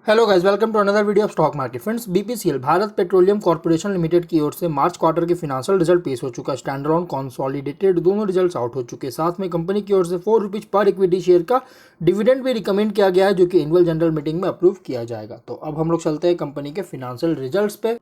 Hello guys, welcome to another video of stock market. Friends, BPCL Bharat petroleum corporation limited की ओर से March quarter के financial result पेश हो चुका है। स्टैंड अलोन कंसोलिडेटेड दोनों रिजल्ट्स आउट हो चुके हैं। साथ में कंपनी की ओर से ₹4 पर इक्विटी शेयर का डिविडेंड भी रिकमेंड किया गया है, जो कि एनुअल जनरल मीटिंग में अप्रूव किया जाएगा। तो अब हम लोग चलते हैं कंपनी के फिनेंशियल रिजल्ट्स पे।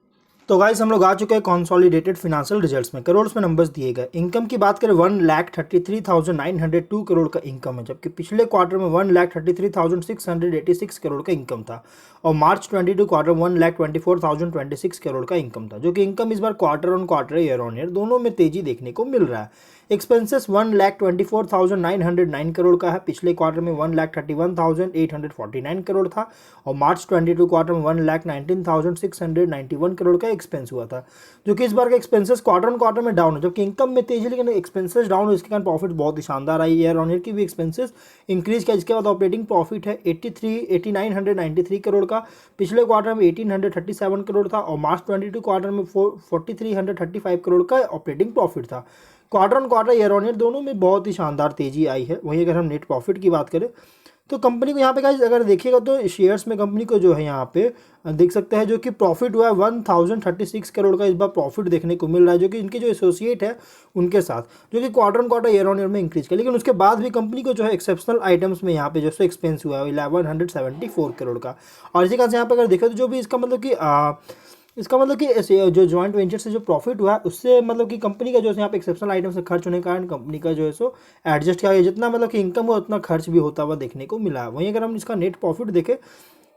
तो गाइस, हम लोग आ चुके हैं कंसोलिडेटेड फिनेंशियल रिजल्ट्स में। करोड़ में नंबर्स दिए गए। इनकम की बात करें 1,33,902 करोड़ का इनकम है, जबकि पिछले क्वार्टर में 1,33,686 करोड़ का इनकम था। और मार्च 22 क्वार्टर 1,24,026 करोड़ का इनकम था, जो कि इनकम इस बार quarter on quarter year on year दोनों में तेजी देखने को मिल रहा है। एक्सपेंसेस 1,24,909 करोड़ का है। पिछले क्वार्टर में 1,31,849 करोड़ था। और मार्च 22 क्वार्टर में 1,19,691 करोड़ का एक्सपेंस हुआ था, जो कि इस बार का एक्सपेंसेस क्वार्टर ऑन क्वार्टर में डाउन है, जबकि इनकम में तेजी, लेकिन एक्सपेंसेस डाउन है। इसके कारण प्रॉफिट बहुत ही शानदार आई। ईयर ऑन ईयर की भी एक्सपेंसेस इंक्रीज किया। इसके बाद ऑपरेटिंग प्रॉफिट है 8993 करोड़ का। पिछले क्वार्टर में 1837 करोड़ था। और मार्च 22 क्वार्टर में 4335 करोड़ का ऑपरेटिंग प्रॉफिट था। Quarter on quarter year on year दोनों में बहुत ही शानदार तेजी आई है। वहीं अगर हम नेट प्रॉफिट की बात करें तो कंपनी को यहाँ पे गाइस अगर देखिएगा तो शेयर्स में कंपनी को जो है यहाँ पे देख सकते हैं, जो कि प्रॉफिट हुआ है 1036 करोड़ का इस बार प्रॉफिट देखने को मिल रहा है, जो कि इनके जो एसोसिएट है उनके साथ, जो कि quarter on quarter year on year में इंक्रीज किया। लेकिन उसके बाद भी कंपनी को जो है एक्सेप्शनल आइटम्स में यहाँ पे जो एक्सपेंस हुआ है 1174 करोड़ का। और इसी कारण से यहाँ पे अगर देखें तो जो भी इसका मतलब कि जो जॉइंट वेंचर से जो प्रॉफिट हुआ है उससे मतलब कि कंपनी का जो है यहाँ पे एक्सेप्शनल आइटम से खर्च होने के कारण कंपनी का जो है सो एडजस्ट किया गया। जितना मतलब कि इनकम हुआ उतना खर्च भी होता हुआ देखने को मिला है। वहीं अगर हम इसका नेट प्रॉफिट देखें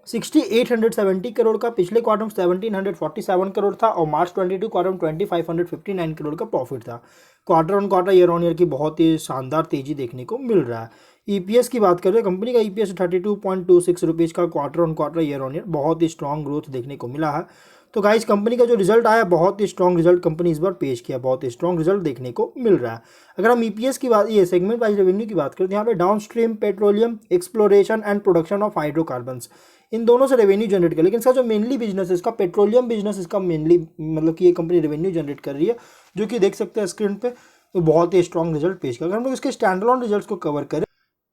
6870 करोड़ का। पिछले क्वार्टर में 1747 करोड़ था। और मार्च 22 क्वार्टर में 2559 करोड़ का प्रॉफिट था। Quarter on quarter year on year की बहुत ही शानदार तेजी देखने को मिल रहा है। ईपीएस की बात करें, कंपनी का ईपीएस 32.26 रुपीज़ का quarter on quarter year on year बहुत ही स्ट्रॉन्ग ग्रोथ देखने को मिला है। तो गाइस, कंपनी का जो रिजल्ट आया बहुत ही स्ट्रॉन्ग रिजल्ट कंपनी इस बार पेश किया, बहुत ही स्ट्रॉन्ग रिजल्ट देखने को मिल रहा है। अगर हम ईपीएस की बात, ये सेगमेंट वाइज रेवेन्यू की बात करें तो यहाँ पे down stream petroleum exploration and production of hydrocarbons, इन दोनों से रेवेन्यू जनरेट कर। लेकिन इसका जो मेनली बिजनेस है, इसका पेट्रोलियम बिजनेस, इसका मेनली मतलब कि ये कंपनी रेवेन्यू जनरेट कर रही है, जो कि देख सकते हैं स्क्रीन पे। तो बहुत ही स्ट्रॉन्ग रिजल्ट पेश किया। अगर हम लोग इसके स्टैंड अलोन रिजल्ट्स को कवर करें,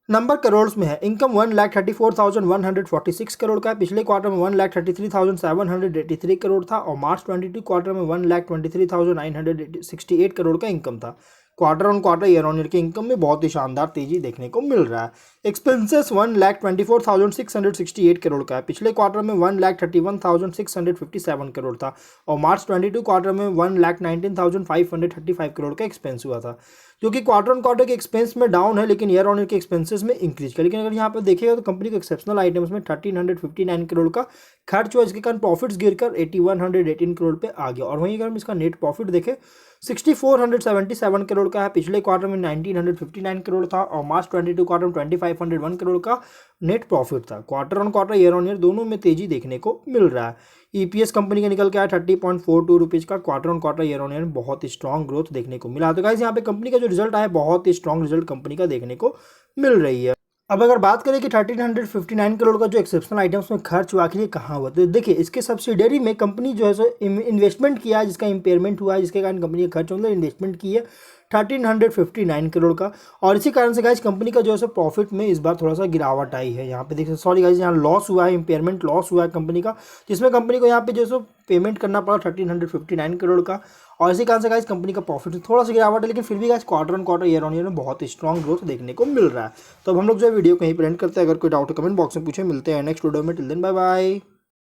नंबर करोड़ में है। इनकम 1,34,146 करोड़ का है। पिछले क्वार्टर में 1,33,783 करोड़ था। और मार्च 22 क्वार्टर में 1,23,968 करोड़ का इनकम था। Quarter on quarter year on year के इनकम में बहुत ही शानदार तेजी देखने को मिल रहा है। एक्सपेंसेस 1,24,668 करोड़ का है। पिछले क्वार्टर में 1,31,657 करोड़ था। और मार्च 22 क्वार्टर में 1,19,535 करोड़ का एक्सपेंस हुआ था, जो कि क्वार्टर ऑन क्वार्टर के एक्सपेंस में डाउन है, लेकिन ईयर ऑन ईयर के एक्सपेंसेस में इंक्रीज किया। लेकिन अगर यहाँ पर देखिएगा तो कंपनी को एक्सेप्शनल आइटम्स में 1,359 करोड़ का खर्च हुआ, इसके कारण प्रॉफिट्स गिरकर 8,118 करोड़ पे आ गया। और वहीं अगर हम इसका नेट प्रॉफिट देखें 6,477 करोड़ का है। पिछले क्वार्टर में 1,959 करोड़ था। और मार्च 22 क्वार्टर में 2,501 करोड़ का नेट प्रॉफिट था। Quarter on quarter year on year दोनों में तेजी देखने को मिल रहा है। ईपीएस कंपनी का निकल के आया 30.42 रुपीज़ का। Quarter on quarter year on year बहुत ही स्ट्रॉन्ग ग्रोथ देखने को मिला। तो गाइस, यहाँ पे कंपनी का जो रिजल्ट आया बहुत ही स्ट्रॉन्ग रिजल्ट कंपनी का देखने को मिल रही है। अब अगर बात करें कि 1,359 करोड़ का जो एक्सेप्शनल आइटम्स में खर्च हुआ आखिर कहाँ हुआ, तो देखिए इसके सब्सिडरी में कंपनी जो है सो इन्वेस्टमेंट किया है, जिसका इम्पेयरमेंट हुआ है, जिसके कारण कंपनी का खर्च मतलब इन्वेस्टमेंट की है 1,359 करोड़ का। और इसी कारण से गाइस कंपनी का जो है सो प्रॉफिट में इस बार थोड़ा सा गिरावट आई है। यहाँ पे देख सकते, सॉरी गाइस, यहाँ लॉस हुआ है, इम्पेयरमेंट लॉस हुआ है कंपनी का, जिसमें कंपनी को यहाँ पे जो है सो पेमेंट करना पड़ा 1,359 करोड़ का। और इसी कारण से गाइस कंपनी का प्रॉफिट में थोड़ा सा गिरावट है, लेकिन फिर भी guys quarter on quarter year on year में बहुत ही स्ट्रॉन्ग ग्रोथ देखने को मिल रहा है। तो अब हम लोग जो वीडियो कहीं पर एंड करते हैं। अगर कोई डाउट कमेंट बॉक्स में पूछे, मिलते हैं नेक्स्ट वीडियो में। Till then bye bye.